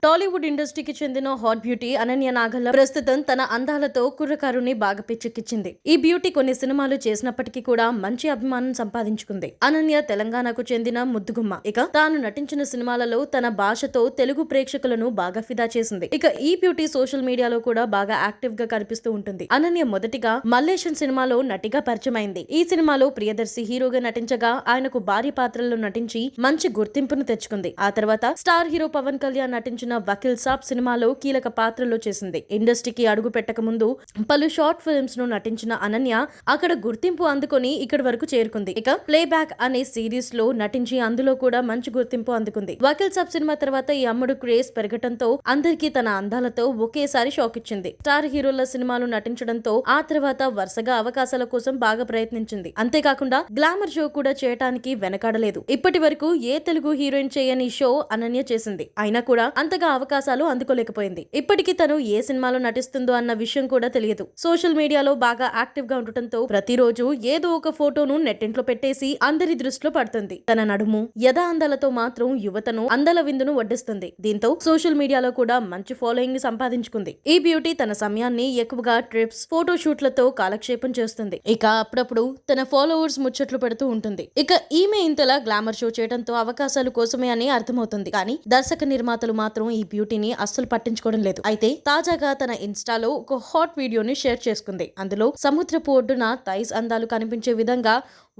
టాలీవుడ్ ఇండస్ట్రీకి చెందిన hot beauty Ananya Nagalla ప్రస్తుతం తన అందాలతో కుర్రకారుని బాగా పిచ్చెక్కించింది. ఈ బ్యూటీ కొన్ని సినిమాలు చేసినప్పటికీ కూడా మంచి అభిమానం సంపాదించుకుంది. అనన్య తెలంగాణకు చెందిన ముద్దుగుమ్మ. ఇక తాను నటించిన సినిమాలలో తన భాషతో తెలుగు ప్రేక్షకులను బాగా ఫిదా చేసింది. ఇక ఈ బ్యూటీ సోషల్ మీడియాలో కూడా బాగా యాక్టివ్ గా కనిపిస్తూ ఉంటుంది. అనన్య మొదటిగా మల్లేశం సినిమాలో నటిగా పరిచయమైంది. ఈ సినిమాలో ప్రియదర్శి హీరోగా నటించగా ఆయనకు భార్య పాత్రల్లో నటించి మంచి గుర్తింపును తెచ్చుకుంది. ఆ తర్వాత స్టార్ హీరో పవన్ కళ్యాణ్ నటించిన వకీల్ సాబ్ సినిమాలో కీలక పాత్రలో చేసింది. ఇండస్ట్రీకి అడుగు పెట్టక ముందు పలు షార్ట్ ఫిల్మ్స్ ను నటించిన అనన్య అక్కడ గుర్తింపు అందుకొని ఇక్కడి వరకు చేరుకుంది. ఇక ప్లే బ్యాక్ అనే సిరీస్ లో నటించి అందులో కూడా మంచి గుర్తింపు అందుకుంది. వకీల్ సాబ్ సినిమా తర్వాత ఈ అమ్ముడు క్రేజ్ పెరగటంతో అందరికీ తన అందాలతో ఒకేసారి షాక్ ఇచ్చింది. స్టార్ హీరోల సినిమాలు నటించడంతో ఆ తర్వాత వరుసగా అవకాశాల కోసం బాగా ప్రయత్నించింది. అంతేకాకుండా గ్లామర్ షో కూడా చేయటానికి వెనకాడలేదు. ఇప్పటి వరకు ఏ తెలుగు హీరోయిన్ చేయని షో అనన్య చేసింది. అయినా కూడా అంతగా అవకాశాలు అందుకోలేకపోయింది. ఇప్పటికీ తను ఏ సినిమాలో నటిస్తుందో అన్న విషయం కూడా తెలియదు. సోషల్ మీడియాలో బాగా యాక్టివ్ గా ఉండటంతో ప్రతిరోజు ఏదో ఒక ఫోటోను నెట్టింట్లో పెట్టేసి అందరి దృష్టిలో పడుతుంది. తన నడుము యథా అందాలతో మాత్రం యువతను అందాల విందును వడ్డిస్తుంది. దీంతో సోషల్ మీడియాలో కూడా మంచి ఫాలోయింగ్ ని సంపాదించుకుంది. ఈ బ్యూటీ తన సమయాన్ని ఎక్కువగా ట్రిప్స్, ఫోటో షూట్లతో కాలక్షేపం చేస్తుంది. ఇక అప్పుడప్పుడు తన ఫాలోవర్స్ ముచ్చట్లు పెడుతూ ఉంటుంది. ఇక ఈమె ఇంతలా గ్లామర్ షో చేయడంతో అవకాశాలు కోసమే అని అర్థమవుతుంది. కానీ దర్శక నిర్మాతలు మాత్రం ఈ బ్యూటీని అస్సలు పట్టించుకోవడం లేదు. అయితే తాజాగా తన ఇన్స్టాలో ఒక హాట్ వీడియోని షేర్ చేసుకుంది. అందులో సముద్రపు ఒడ్డున థైస్ అందాలు కనిపించే విధంగా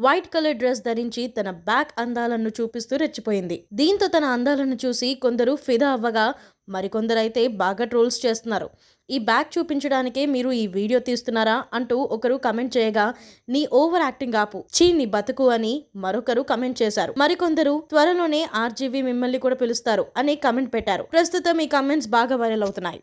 వైట్ కలర్ డ్రెస్ ధరించి తన బ్యాక్ అందాలను చూపిస్తూ రెచ్చిపోయింది. దీంతో తన అందాలను చూసి కొందరు ఫిదా అవ్వగా మరికొందరైతే బాగా ట్రోల్స్ చేస్తున్నారు. ఈ బ్యాక్ చూపించడానికే మీరు ఈ వీడియో తీస్తున్నారా అంటూ ఒకరు కమెంట్ చేయగా, నీ ఓవర్ యాక్టింగ్ ఆపు, చీ నీ బతుకు అని మరొకరు కమెంట్ చేశారు. మరికొందరు త్వరలోనే ఆర్జీవి మిమ్మల్ని కూడా పిలుస్తారు అని కమెంట్ పెట్టారు. ప్రస్తుతం ఈ కమెంట్స్ బాగా వైరల్ అవుతున్నాయి.